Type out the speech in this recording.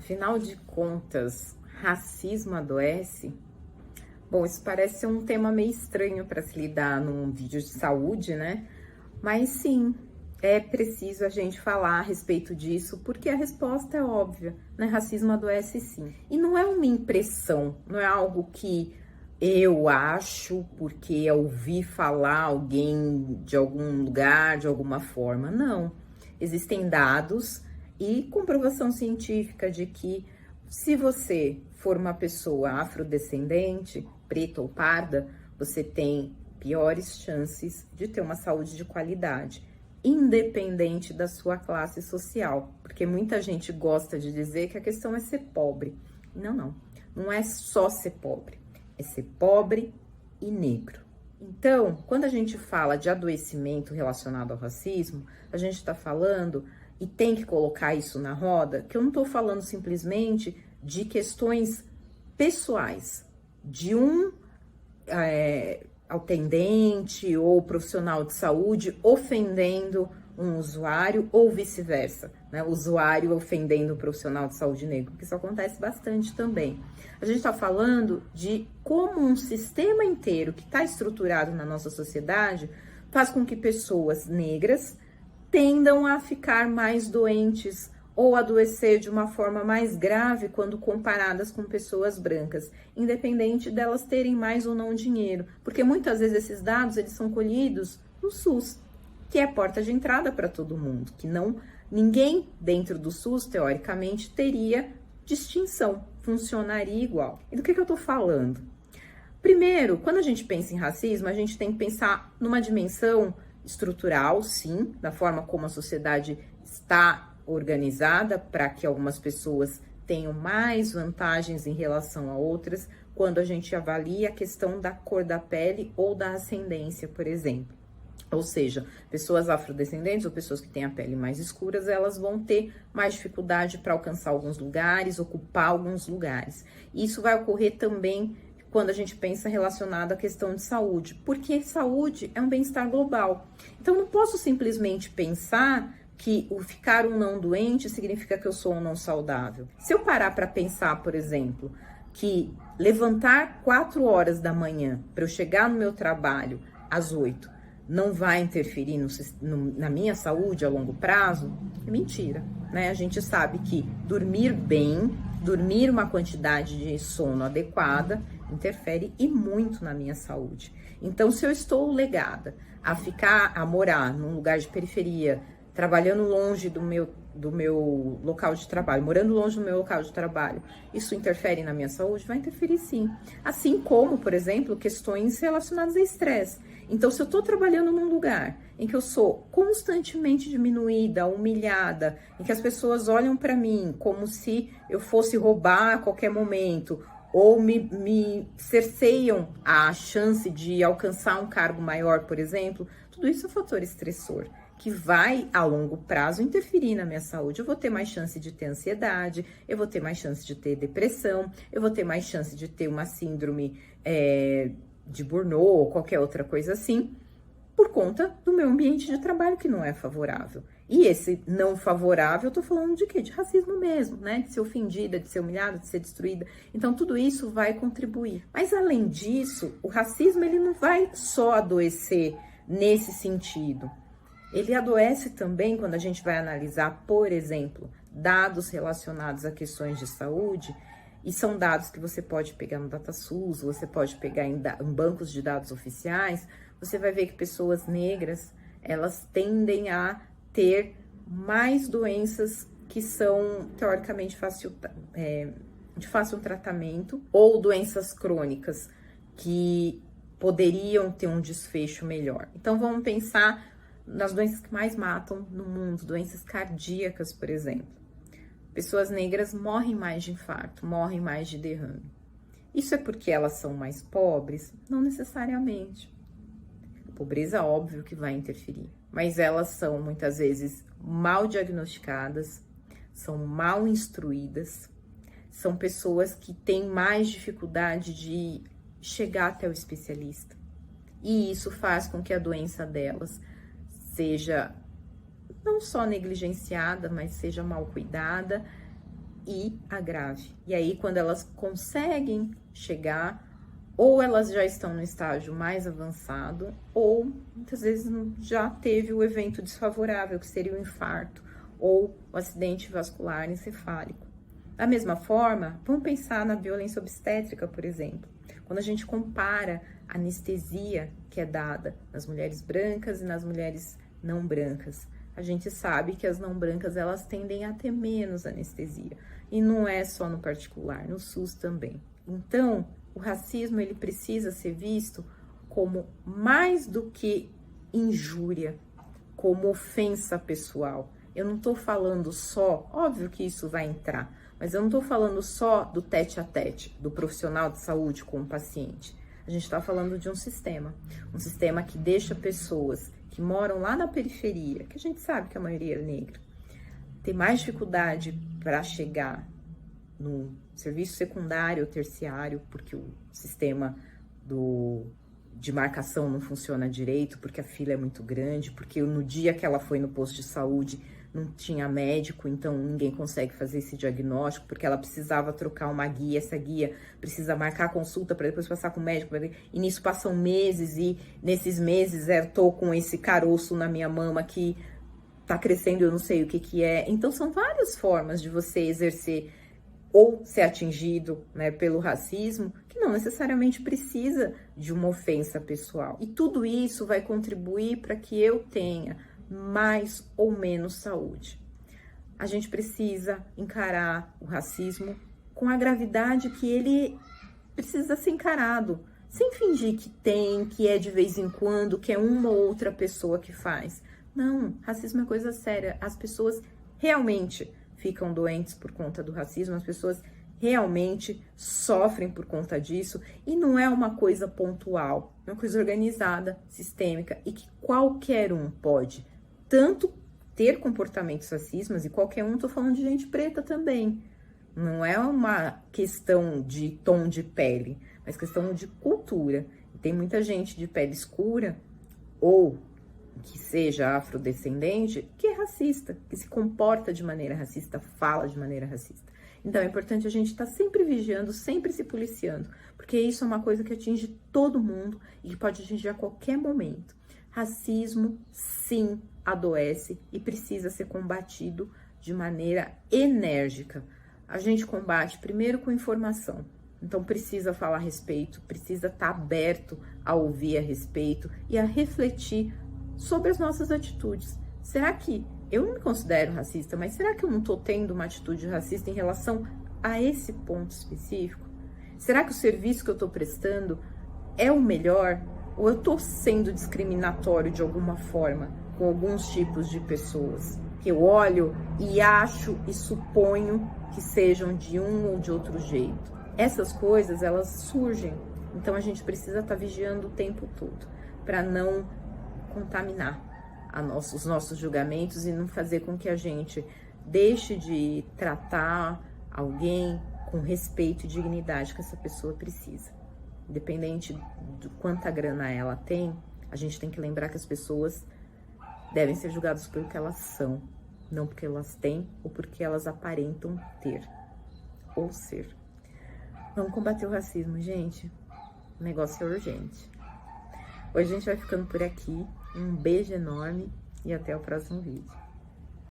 Afinal de contas, racismo adoece? Bom, isso parece ser um tema meio estranho para se lidar num vídeo de saúde, né? Mas sim, é preciso a gente falar a respeito disso, porque a resposta é óbvia, né? Racismo adoece sim. E não é uma impressão, não é algo que eu acho porque eu ouvi falar alguém de algum lugar, de alguma forma. Não. Existem dados e comprovação científica de que se você for uma pessoa afrodescendente, preta ou parda, você tem piores chances de ter uma saúde de qualidade, independente da sua classe social. Porque muita gente gosta de dizer que a questão é ser pobre. Não, não é só ser pobre, é ser pobre e negro. Então, quando a gente fala de adoecimento relacionado ao racismo, a gente está falando, e tem que colocar isso na roda, que eu não estou falando simplesmente de questões pessoais, de um atendente ou profissional de saúde ofendendo um usuário ou vice-versa, né? O usuário ofendendo o profissional de saúde negro, porque isso acontece bastante também. A gente está falando de como um sistema inteiro que está estruturado na nossa sociedade faz com que pessoas negras tendam a ficar mais doentes ou adoecer de uma forma mais grave quando comparadas com pessoas brancas, independente delas terem mais ou não dinheiro, porque muitas vezes esses dados eles são colhidos no SUS, que é a porta de entrada para todo mundo, que ninguém dentro do SUS, teoricamente, teria distinção, funcionaria igual. E do que eu tô falando? Primeiro, quando a gente pensa em racismo, a gente tem que pensar numa dimensão estrutural, sim, da forma como a sociedade está organizada para que algumas pessoas tenham mais vantagens em relação a outras, quando a gente avalia a questão da cor da pele ou da ascendência, por exemplo. Ou seja, pessoas afrodescendentes ou pessoas que têm a pele mais escuras, elas vão ter mais dificuldade para alcançar alguns lugares, ocupar alguns lugares. Isso vai ocorrer também quando a gente pensa relacionado à questão de saúde, porque saúde é um bem-estar global. Então, não posso simplesmente pensar que o ficar um não doente significa que eu sou um não saudável. Se eu parar para pensar, por exemplo, que levantar 4 horas da manhã para eu chegar no meu trabalho às 8 não vai interferir na minha saúde a longo prazo, é mentira, né? A gente sabe que dormir bem, dormir uma quantidade de sono adequada, interfere e muito na minha saúde. Então, se eu estou legada a morar num lugar de periferia, trabalhando longe do meu local de trabalho, morando longe do meu local de trabalho, isso interfere na minha saúde? Vai interferir sim. Assim como, por exemplo, questões relacionadas a estresse. Então, se eu estou trabalhando num lugar em que eu sou constantemente diminuída, humilhada, em que as pessoas olham para mim como se eu fosse roubar a qualquer momento, ou me cerceiam a chance de alcançar um cargo maior, por exemplo, tudo isso é fator estressor, que vai, a longo prazo, interferir na minha saúde. Eu vou ter mais chance de ter ansiedade, eu vou ter mais chance de ter depressão, eu vou ter mais chance de ter uma síndrome de Burnout ou qualquer outra coisa assim, por conta do meu ambiente de trabalho que não é favorável. E esse não favorável, eu tô falando de quê? De racismo mesmo, né? De ser ofendida, de ser humilhada, de ser destruída. Então, tudo isso vai contribuir. Mas, além disso, o racismo, ele não vai só adoecer nesse sentido. Ele adoece também quando a gente vai analisar, por exemplo, dados relacionados a questões de saúde, e são dados que você pode pegar no DataSUS, você pode pegar em bancos de dados oficiais, você vai ver que pessoas negras, elas tendem a ter mais doenças que são, teoricamente, de fácil tratamento, ou doenças crônicas que poderiam ter um desfecho melhor. Então, vamos pensar nas doenças que mais matam no mundo, doenças cardíacas, por exemplo. Pessoas negras morrem mais de infarto, morrem mais de derrame. Isso é porque elas são mais pobres? Não necessariamente. A pobreza, óbvio que vai interferir, mas elas são muitas vezes mal diagnosticadas, são mal instruídas, são pessoas que têm mais dificuldade de chegar até o especialista. E isso faz com que a doença delas seja não só negligenciada, mas seja mal cuidada e agrave. E aí, quando elas conseguem chegar, ou elas já estão no estágio mais avançado, ou muitas vezes já teve o evento desfavorável, que seria o infarto ou o acidente vascular encefálico. Da mesma forma, vamos pensar na violência obstétrica, por exemplo. Quando a gente compara a anestesia que é dada nas mulheres brancas e nas mulheres não brancas, a gente sabe que as não brancas, elas tendem a ter menos anestesia. E não é só no particular, no SUS também. Então, o racismo, ele precisa ser visto como mais do que injúria, como ofensa pessoal. Eu não estou falando só, óbvio que isso vai entrar, mas eu não estou falando só do tete a tete, do profissional de saúde com o paciente. A gente está falando de um sistema que deixa pessoas que moram lá na periferia, que a gente sabe que a maioria é negra, ter mais dificuldade para chegar no serviço secundário ou terciário, porque o sistema de marcação não funciona direito, porque a fila é muito grande, porque no dia que ela foi no posto de saúde não tinha médico, então ninguém consegue fazer esse diagnóstico, porque ela precisava trocar uma guia, essa guia precisa marcar a consulta para depois passar com o médico, e nisso passam meses, e nesses meses eu tô com esse caroço na minha mama que tá crescendo, eu não sei o que que é. Então são várias formas de você exercer ou ser atingido, né, pelo racismo, que não necessariamente precisa de uma ofensa pessoal. E tudo isso vai contribuir para que eu tenha mais ou menos saúde. A gente precisa encarar o racismo com a gravidade que ele precisa ser encarado, sem fingir que tem, que é de vez em quando, que é uma ou outra pessoa que faz. Não, racismo é coisa séria. As pessoas realmente ficam doentes por conta do racismo, as pessoas realmente sofrem por conta disso, e não é uma coisa pontual, é uma coisa organizada, sistêmica, e que qualquer um pode tanto ter comportamentos racistas, e qualquer um, tô falando de gente preta também, não é uma questão de tom de pele, mas questão de cultura. E tem muita gente de pele escura, ou que seja afrodescendente, que é racista, que se comporta de maneira racista, fala de maneira racista. Então é importante a gente estar sempre vigiando, sempre se policiando, porque isso é uma coisa que atinge todo mundo e que pode atingir a qualquer momento. Racismo, sim, adoece e precisa ser combatido de maneira enérgica. A gente combate primeiro com informação. Então precisa falar a respeito, precisa estar aberto a ouvir a respeito e a refletir sobre as nossas atitudes. Será que eu não me considero racista, mas será que eu não estou tendo uma atitude racista em relação a esse ponto específico? Será que o serviço que eu estou prestando é o melhor? Ou eu estou sendo discriminatório de alguma forma com alguns tipos de pessoas? Que eu olho e acho e suponho que sejam de um ou de outro jeito. Essas coisas, elas surgem. Então a gente precisa estar vigiando o tempo todo para não contaminar os nossos julgamentos e não fazer com que a gente deixe de tratar alguém com respeito e dignidade que essa pessoa precisa. Independente de quanta grana ela tem, a gente tem que lembrar que as pessoas devem ser julgadas pelo que elas são, não porque elas têm ou porque elas aparentam ter ou ser. Vamos combater o racismo, gente. O negócio é urgente. Hoje a gente vai ficando por aqui. Um beijo enorme e até o próximo vídeo.